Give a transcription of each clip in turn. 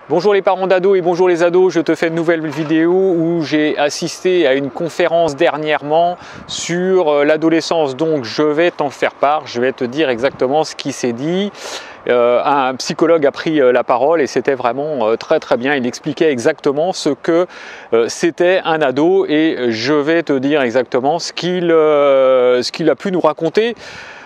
Bonjour les parents d'ados et bonjour les ados, je te fais une nouvelle vidéo où j'ai assisté à une conférence dernièrement sur l'adolescence. Donc je vais t'en faire part, je vais te dire exactement ce qui s'est dit. Un psychologue a pris la parole et c'était vraiment très bien. Il expliquait exactement ce que c'était un ado et je vais te dire exactement ce qu'il a pu nous raconter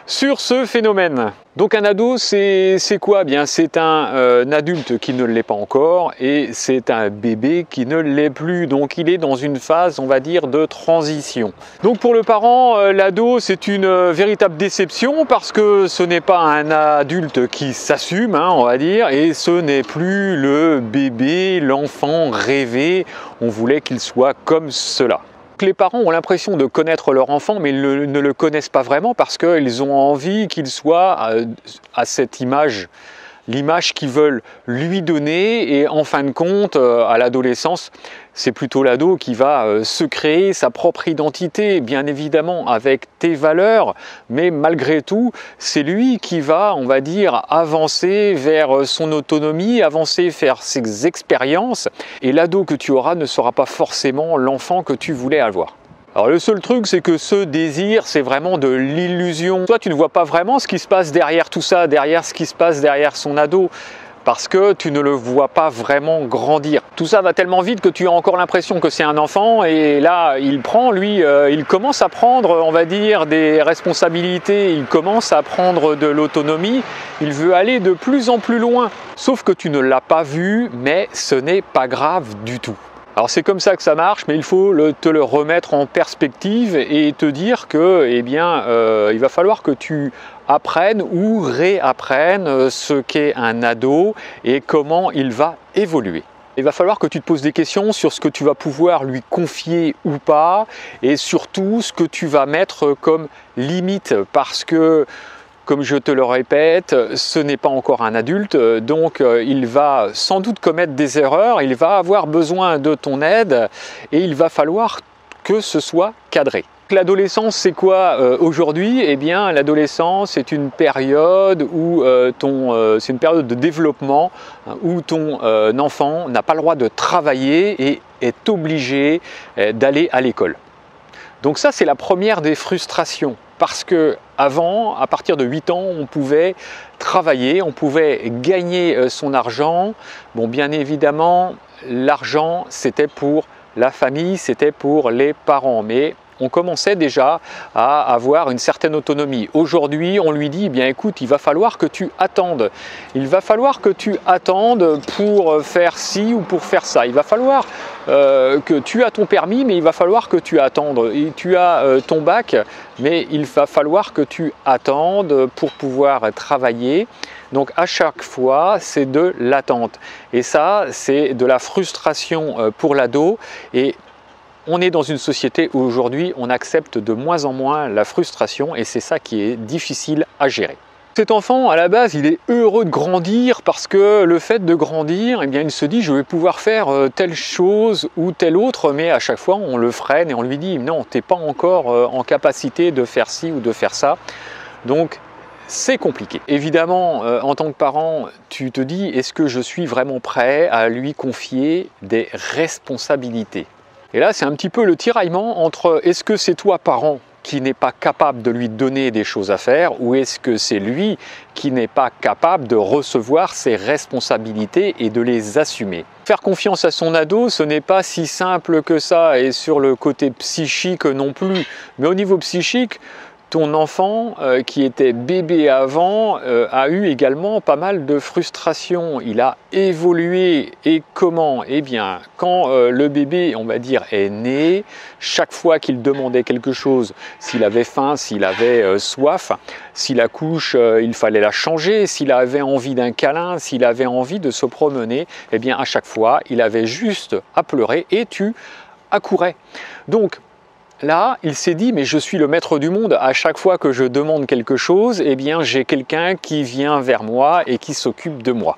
sur ce phénomène. Donc un ado, c'est quoi? Bien, c'est un adulte qui ne l'est pas encore et c'est un bébé qui ne l'est plus. Donc il est dans une phase, on va dire, de transition. Donc pour le parent, l'ado, c'est une véritable déception parce que ce n'est pas un adulte qui s'assume, on va dire, et ce n'est plus le bébé, l'enfant rêvé. On voulait qu'il soit comme cela. Les parents ont l'impression de connaître leur enfant, mais ils ne le connaissent pas vraiment parce qu'ils ont envie qu'il soit à cette image, l'image qu'ils veulent lui donner. Et en fin de compte, à l'adolescence, c'est plutôt l'ado qui va se créer sa propre identité, bien évidemment avec tes valeurs, mais malgré tout, c'est lui qui va, on va dire, avancer vers son autonomie, avancer vers ses expériences, et l'ado que tu auras ne sera pas forcément l'enfant que tu voulais avoir. Alors le seul truc, c'est que ce désir, c'est vraiment de l'illusion. Toi, tu ne vois pas vraiment ce qui se passe derrière tout ça, derrière ce qui se passe derrière son ado, parce que tu ne le vois pas vraiment grandir. Tout ça va tellement vite que tu as encore l'impression que c'est un enfant et là, il commence à prendre, on va dire, des responsabilités, il commence à prendre de l'autonomie, il veut aller de plus en plus loin. Sauf que tu ne l'as pas vu, mais ce n'est pas grave du tout. Alors c'est comme ça que ça marche, mais il faut te le remettre en perspective et te dire que, il va falloir que tu apprennes ou réapprennes ce qu'est un ado et comment il va évoluer. Il va falloir que tu te poses des questions sur ce que tu vas pouvoir lui confier ou pas et surtout ce que tu vas mettre comme limite parce que, comme je te le répète, ce n'est pas encore un adulte, donc il va sans doute commettre des erreurs, il va avoir besoin de ton aide et il va falloir que ce soit cadré. L'adolescence, c'est quoi aujourd'hui? Eh bien, l'adolescence, c'est une période où c'est une période de développement où ton enfant n'a pas le droit de travailler et est obligé d'aller à l'école. Donc ça, c'est la première des frustrations. Parce que avant, à partir de 8 ans, on pouvait travailler, on pouvait gagner son argent. Bon, bien évidemment, l'argent, c'était pour la famille, c'était pour les parents. Mais on commençait déjà à avoir une certaine autonomie. Aujourd'hui, on lui dit, écoute, il va falloir que tu attendes. Il va falloir que tu attendes pour faire ci ou pour faire ça. Il va falloir que tu as ton permis, mais il va falloir que tu attendes. Et tu as ton bac, mais il va falloir que tu attendes pour pouvoir travailler. Donc à chaque fois, c'est de l'attente. Et ça, c'est de la frustration pour l'ado. Et on est dans une société où aujourd'hui, on accepte de moins en moins la frustration et c'est ça qui est difficile à gérer. Cet enfant, à la base, il est heureux de grandir parce que le fait de grandir, il se dit je vais pouvoir faire telle chose ou telle autre, mais à chaque fois, on le freine et on lui dit non, tu n'es pas encore en capacité de faire ci ou de faire ça. Donc, c'est compliqué. Évidemment, en tant que parent, tu te dis est-ce que je suis vraiment prêt à lui confier des responsabilités ? Et là, c'est un petit peu le tiraillement entre est-ce que c'est toi, parent, qui n'est pas capable de lui donner des choses à faire ou est-ce que c'est lui qui n'est pas capable de recevoir ses responsabilités et de les assumer. Faire confiance à son ado, ce n'est pas si simple que ça et sur le côté psychique non plus. Mais au niveau psychique, ton enfant qui était bébé avant a eu également pas mal de frustrations. Il a évolué et comment? Eh bien, quand le bébé, on va dire, est né, chaque fois qu'il demandait quelque chose, s'il avait faim, s'il avait soif, si la couche, il fallait la changer, s'il avait envie d'un câlin, s'il avait envie de se promener, eh bien, à chaque fois, il avait juste à pleurer et tu accourais. Donc, là, il s'est dit, mais je suis le maître du monde. À chaque fois que je demande quelque chose, eh bien, j'ai quelqu'un qui vient vers moi et qui s'occupe de moi.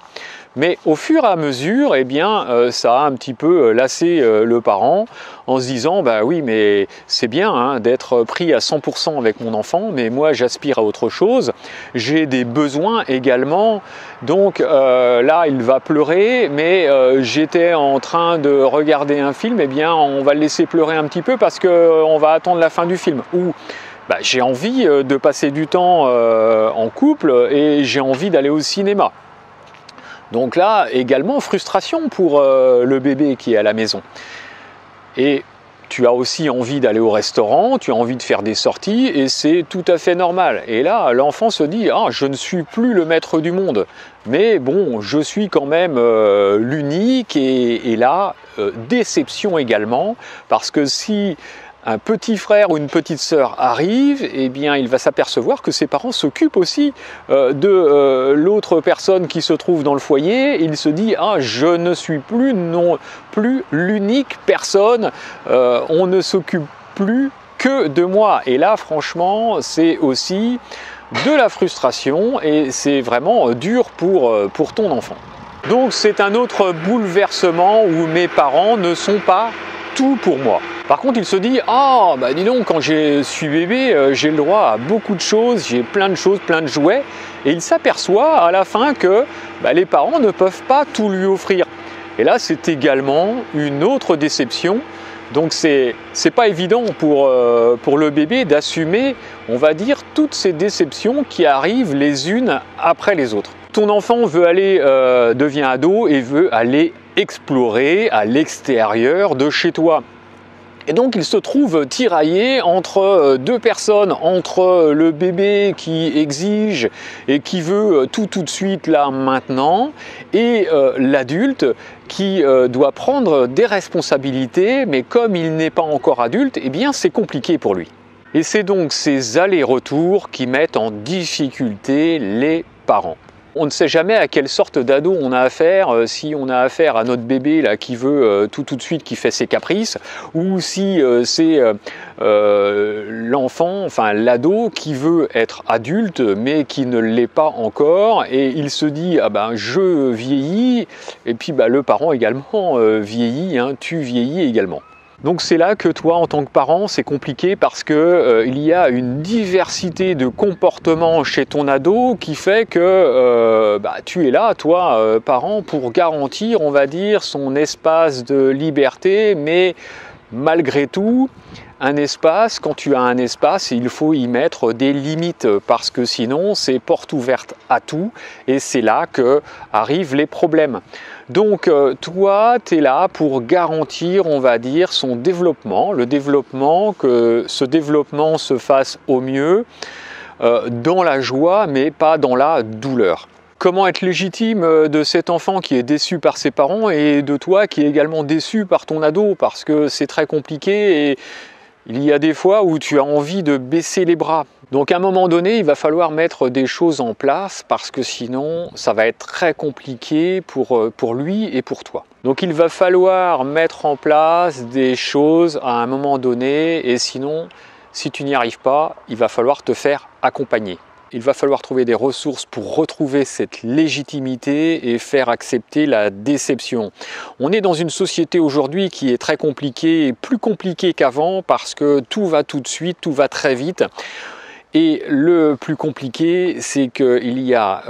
Mais au fur et à mesure, eh bien, ça a un petit peu lassé le parent en se disant, bah oui, mais c'est bien hein, d'être pris à 100% avec mon enfant, mais moi j'aspire à autre chose, j'ai des besoins également, donc là il va pleurer, mais j'étais en train de regarder un film, eh bien on va le laisser pleurer un petit peu parce qu'on va attendre la fin du film. Ou bah, j'ai envie de passer du temps en couple et j'ai envie d'aller au cinéma. Donc là, également, frustration pour le bébé qui est à la maison. Et tu as aussi envie d'aller au restaurant, tu as envie de faire des sorties, et c'est tout à fait normal. Et là, l'enfant se dit « Ah, je ne suis plus le maître du monde, mais bon, je suis quand même l'unique. » Et là, déception également, parce que si un petit frère ou une petite sœur arrive, eh bien, il va s'apercevoir que ses parents s'occupent aussi de l'autre personne qui se trouve dans le foyer. Il se dit « Ah, je ne suis plus l'unique personne, on ne s'occupe plus que de moi. » Et là, franchement, c'est aussi de la frustration et c'est vraiment dur pour ton enfant. Donc, c'est un autre bouleversement où mes parents ne sont pas tout pour moi. Par contre, il se dit « Ah, bah dis donc, quand je suis bébé, j'ai le droit à beaucoup de choses, j'ai plein de choses, plein de jouets. » Et il s'aperçoit à la fin que bah, les parents ne peuvent pas tout lui offrir. Et là, c'est également une autre déception. Donc, c'est pas évident pour le bébé d'assumer, on va dire, toutes ces déceptions qui arrivent les unes après les autres. Ton enfant veut aller, devient ado et veut aller explorer à l'extérieur de chez toi. Et donc il se trouve tiraillé entre deux personnes, entre le bébé qui exige et qui veut tout de suite là maintenant, et l'adulte qui doit prendre des responsabilités, mais comme il n'est pas encore adulte, eh bien c'est compliqué pour lui. Et c'est donc ces allers-retours qui mettent en difficulté les parents. On ne sait jamais à quelle sorte d'ado on a affaire, si on a affaire à notre bébé là, qui veut tout de suite, qui fait ses caprices, ou si c'est l'enfant, enfin l'ado qui veut être adulte mais qui ne l'est pas encore et il se dit ah ben je vieillis et puis bah, le parent également vieillit, hein, tu vieillis également. Donc c'est là que toi, en tant que parent, c'est compliqué parce que il y a une diversité de comportements chez ton ado qui fait que bah, tu es là, toi, parent, pour garantir, on va dire, son espace de liberté, mais malgré tout, un espace, quand tu as un espace, il faut y mettre des limites parce que sinon c'est porte ouverte à tout et c'est là que arrivent les problèmes. Donc toi, tu es là pour garantir, on va dire, son développement, le développement, que ce développement se fasse au mieux dans la joie mais pas dans la douleur. Comment être légitime de cet enfant qui est déçu par ses parents et de toi qui est également déçu par ton ado parce que c'est très compliqué et il y a des fois où tu as envie de baisser les bras. Donc à un moment donné, il va falloir mettre des choses en place parce que sinon, ça va être très compliqué pour lui et pour toi. Donc il va falloir mettre en place des choses à un moment donné et sinon, si tu n'y arrives pas, il va falloir te faire accompagner. Il va falloir trouver des ressources pour retrouver cette légitimité et faire accepter la déception. On est dans une société aujourd'hui qui est très compliquée, et plus compliquée qu'avant parce que tout va tout de suite, tout va très vite. Et le plus compliqué, c'est qu'il y a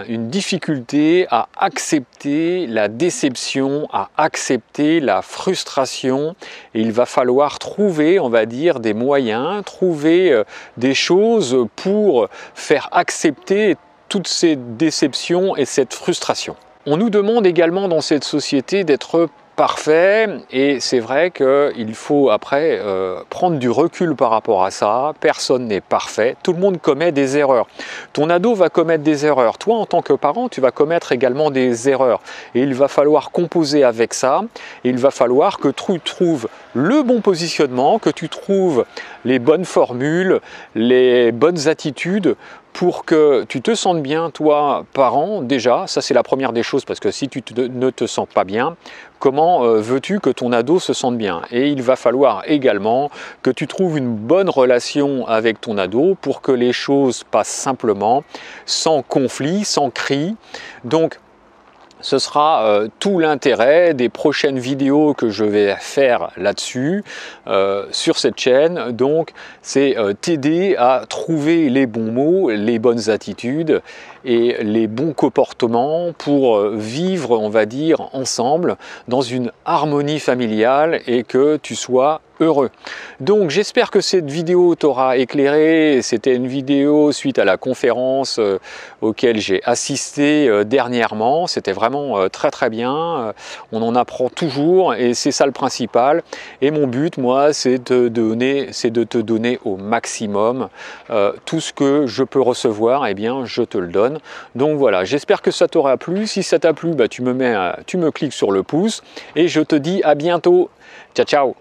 une difficulté à accepter la déception, à accepter la frustration. Et il va falloir trouver, on va dire, des moyens, trouver des choses pour faire accepter toutes ces déceptions et cette frustration. On nous demande également dans cette société d'être parfait et c'est vrai qu'il faut après prendre du recul par rapport à ça. Personne n'est parfait, tout le monde commet des erreurs. Ton ado va commettre des erreurs, toi en tant que parent tu vas commettre également des erreurs et il va falloir composer avec ça et il va falloir que tu trouves le bon positionnement, que tu trouves les bonnes formules, les bonnes attitudes pour que tu te sentes bien, toi, parent, déjà, ça c'est la première des choses, parce que si tu ne te sens pas bien, comment veux-tu que ton ado se sente bien? Et il va falloir également que tu trouves une bonne relation avec ton ado pour que les choses passent simplement, sans conflit, sans cri. Donc, Ce sera tout l'intérêt des prochaines vidéos que je vais faire là-dessus, sur cette chaîne. Donc, c'est t'aider à trouver les bons mots, les bonnes attitudes et les bons comportements pour vivre, on va dire, ensemble dans une harmonie familiale et que tu sois heureux. Donc j'espère que cette vidéo t'aura éclairé. C'était une vidéo suite à la conférence auquel j'ai assisté dernièrement. C'était vraiment très bien. On en apprend toujours et c'est ça le principal. Et mon but, moi, c'est de te donner au maximum tout ce que je peux recevoir, eh bien je te le donne. Donc voilà, j'espère que ça t'aura plu. Si ça t'a plu, bah, tu me cliques sur le pouce et je te dis à bientôt. Ciao, ciao.